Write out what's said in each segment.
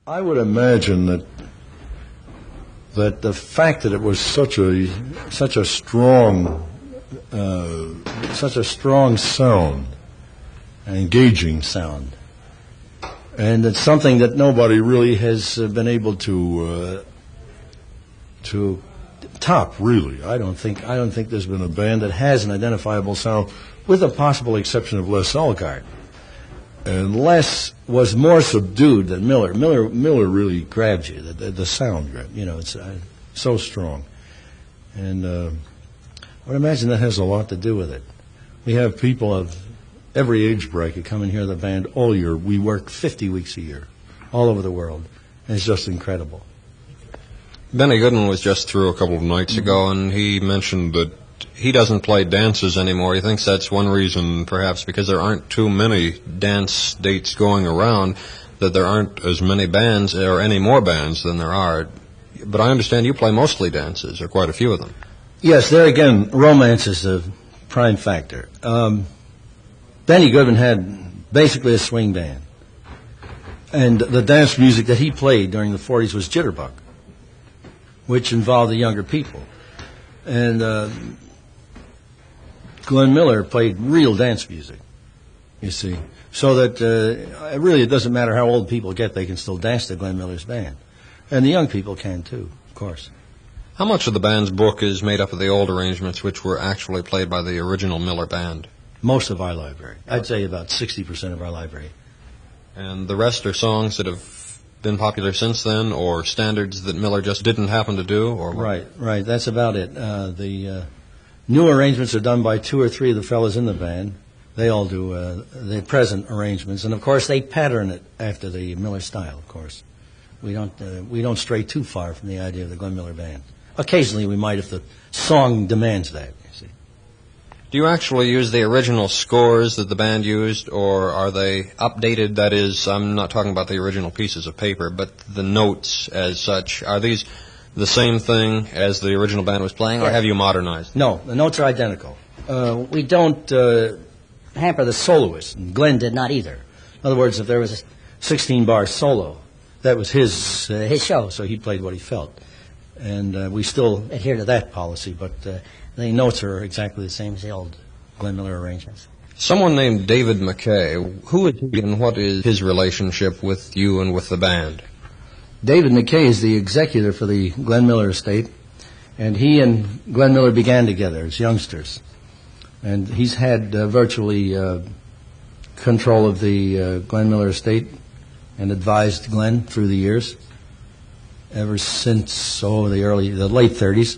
I would imagine that the fact that it was such a strong sound, an engaging sound, and it's something that nobody really has been able to top. Really, I don't think there's been a band that has an identifiable sound, with the possible exception of Les Elgart. And Les was more subdued than Miller. Miller really grabbed you. The sound grabbed. It's so strong. And I would imagine that has a lot to do with it. We have people of every age bracket come and hear the band all year. We work 50 weeks a year, all over the world. And it's just incredible. Benny Goodman was just through a couple of nights ago, and he mentioned that he doesn't play dances anymore. He thinks that's one reason, perhaps, because there aren't too many dance dates going around, that there aren't as many bands or any more bands than there are. But I understand you play mostly dances, or quite a few of them. Yes, there again, romance is the prime factor. Benny Goodman had basically a swing band. And the dance music that he played during the 40s was jitterbug, which involved the younger people. And Glenn Miller played real dance music, you see. So that it doesn't matter how old people get, they can still dance to Glenn Miller's band. And the young people can too, of course. How much of the band's book is made up of the old arrangements which were actually played by the original Miller band? Most of our library. I'd say about 60% of our library. And the rest are songs that have been popular since then, or standards that Miller just didn't happen to do? Or Right. That's about it. The new arrangements are done by 2 or 3 of the fellas in the band. They all do the present arrangements, and of course they pattern it after the Miller style. Of course, we don't stray too far from the idea of the Glenn Miller band. Occasionally we might if the song demands that. You see. Do you actually use the original scores that the band used, or are they updated? That is, I'm not talking about the original pieces of paper, but the notes as such. Are these the same thing as the original band was playing, or have you modernized? No, the notes are identical. We don't hamper the soloist, and Glenn did not either. In other words, if there was a 16-bar solo, that was his show, so he played what he felt. And we still adhere to that policy, but the notes are exactly the same as the old Glenn Miller arrangements. Someone named David McKay, who is he and what is his relationship with you and with the band? David McKay is the executor for the Glenn Miller estate, and he and Glenn Miller began together as youngsters. And he's had virtually control of the Glenn Miller estate and advised Glenn through the years, ever since the late 30s.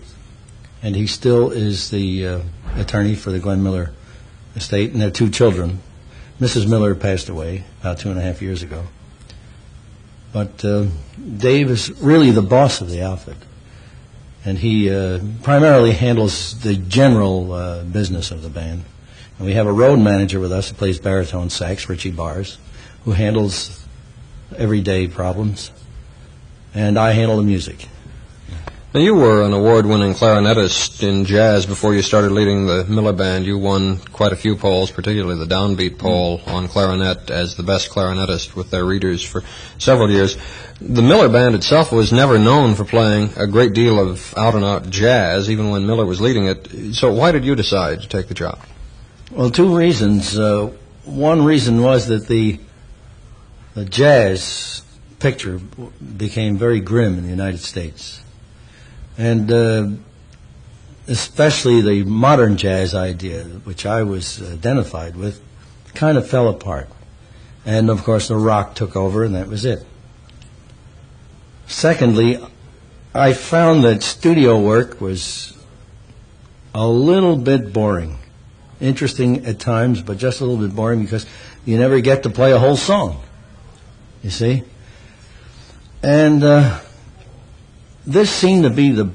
And he still is the attorney for the Glenn Miller estate, and their 2 children. Mrs. Miller passed away about 2.5 years ago. But Dave is really the boss of the outfit, and he primarily handles the general business of the band. And we have a road manager with us who plays baritone sax, Richie Bars, who handles everyday problems, and I handle the music. Now, you were an award-winning clarinetist in jazz before you started leading the Miller Band. You won quite a few polls, particularly the Downbeat poll on clarinet as the best clarinetist with their readers for several years. The Miller Band itself was never known for playing a great deal of out-and-out jazz, even when Miller was leading it. So why did you decide to take the job? Well, 2 reasons. One reason was that the jazz picture became very grim in the United States. And especially the modern jazz idea, which I was identified with, kind of fell apart. And, of course, the rock took over, and that was it. Secondly, I found that studio work was a little bit boring. Interesting at times, but just a little bit boring because you never get to play a whole song, you see? And this seemed to be the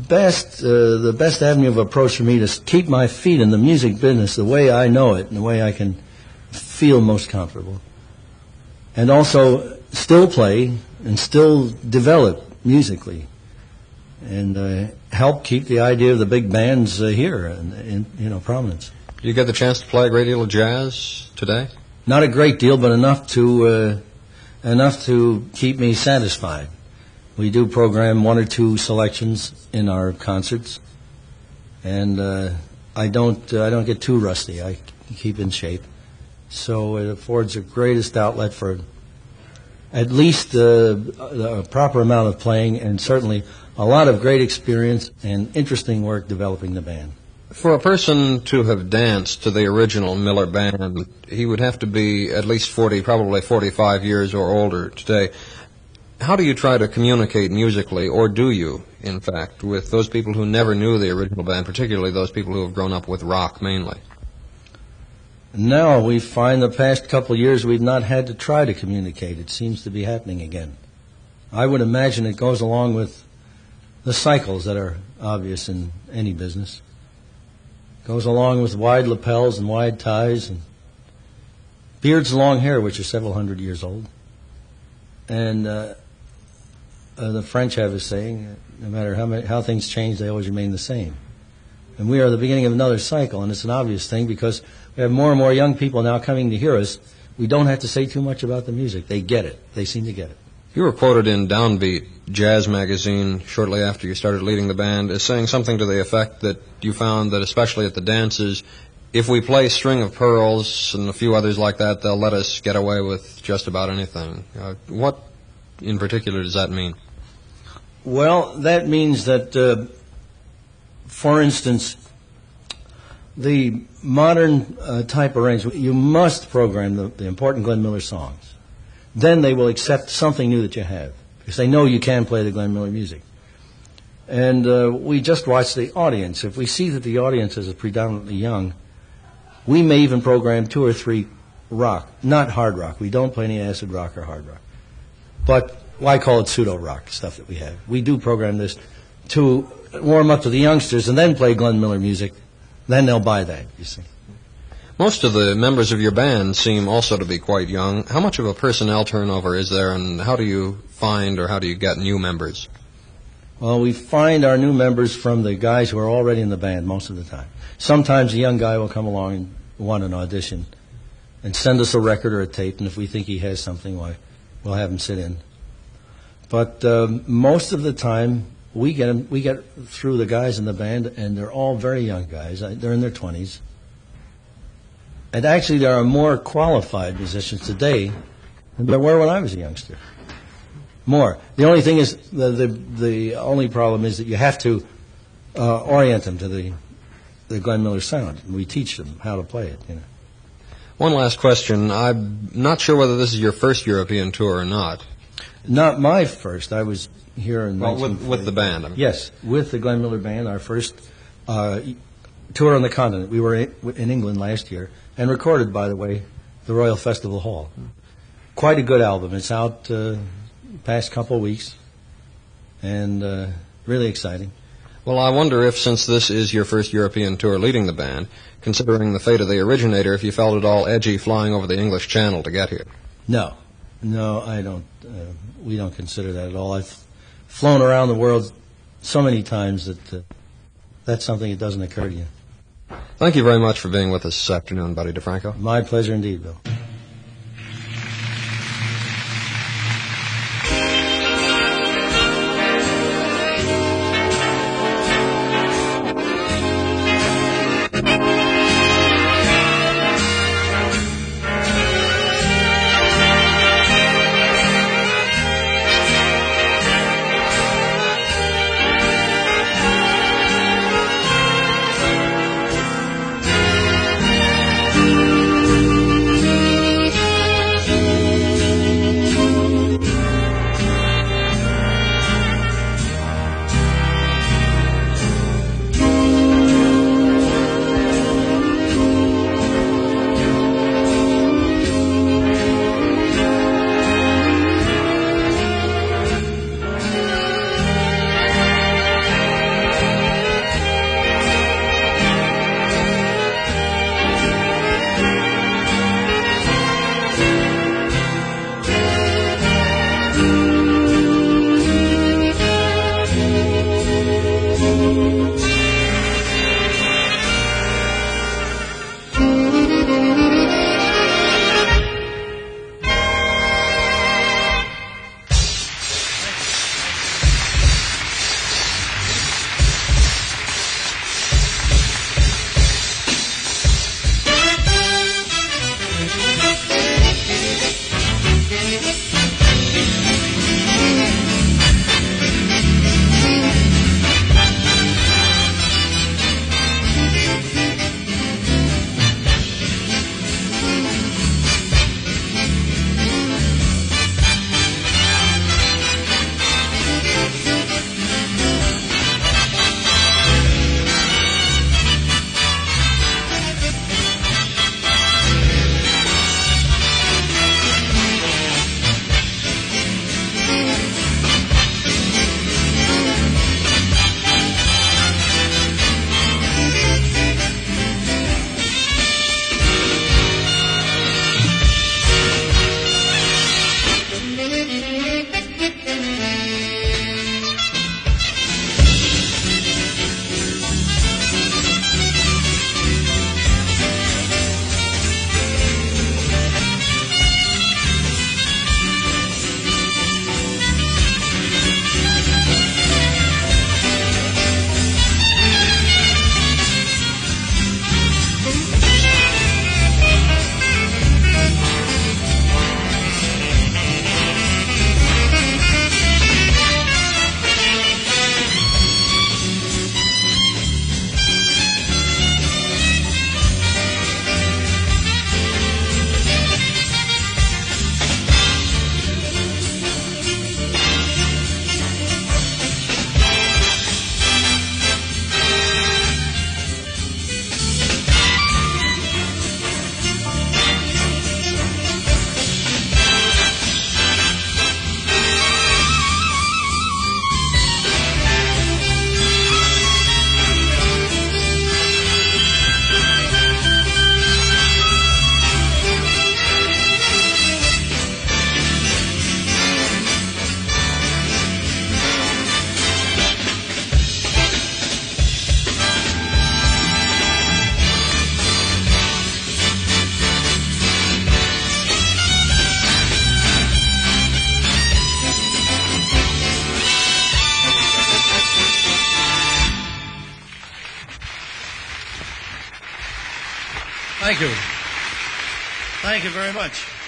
best avenue of approach for me to keep my feet in the music business the way I know it and the way I can feel most comfortable. And also still play and still develop musically and help keep the idea of the big bands here in prominence. Do you get the chance to play a great deal of jazz today? Not a great deal, but enough to enough to keep me satisfied. We do program 1 or 2 selections in our concerts, and I don't get too rusty. I keep in shape, so it affords the greatest outlet for at least a proper amount of playing, and certainly a lot of great experience and interesting work developing the band. For a person to have danced to the original Miller Band, he would have to be at least 40, probably 45 years or older today. How do you try to communicate musically, or do you, in fact, with those people who never knew the original band, particularly those people who have grown up with rock mainly? No, we find the past couple of years we've not had to try to communicate. It seems to be happening again. I would imagine it goes along with the cycles that are obvious in any business. Goes along with wide lapels and wide ties and beards and long hair, which are several hundred years old. And the French have a saying, no matter how things change, they always remain the same. And we are at the beginning of another cycle, and it's an obvious thing because we have more and more young people now coming to hear us. We don't have to say too much about the music. They get it. They seem to get it. You were quoted in Downbeat Jazz magazine shortly after you started leading the band as saying something to the effect that you found that especially at the dances, if we play String of Pearls and a few others like that, they'll let us get away with just about anything. What in particular does that mean? Well, that means that, for instance, the modern type arrangement, you must program the important Glenn Miller songs. Then they will accept something new that you have, because they know you can play the Glenn Miller music. And we just watch the audience. If we see that the audience is predominantly young, we may even program 2 or 3 rock, not hard rock. We don't play any acid rock or hard rock. But why call it pseudo-rock, stuff that we have? We do program this to warm up to the youngsters and then play Glenn Miller music. Then they'll buy that, you see. Most of the members of your band seem also to be quite young. How much of a personnel turnover is there, and how do you find or how do you get new members? Well, we find our new members from the guys who are already in the band most of the time. Sometimes a young guy will come along and want an audition and send us a record or a tape, and if we think he has something, why, we'll have him sit in. But most of the time, we get through the guys in the band, and they're all very young guys. They're in their 20s. And actually, there are more qualified musicians today than there were when I was a youngster. More. The only thing is, the only problem is that you have to orient them to the Glenn Miller sound. And we teach them how to play it, you know. One last question. I'm not sure whether this is your first European tour or not. Not my first. I was here in with the band. I mean. Yes, with the Glenn Miller Band, our first tour on the continent. We were in England last year and recorded, by the way, the Royal Festival Hall. Quite a good album. It's out past couple of weeks and really exciting. Well, I wonder if, since this is your first European tour leading the band, considering the fate of the originator, if you felt it all edgy flying over the English Channel to get here. No, I don't. We don't consider that at all. I've flown around the world so many times that that's something that doesn't occur to you. Thank you very much for being with us this afternoon, Buddy DeFranco. My pleasure indeed, Bill. Thank you. Thank you very much.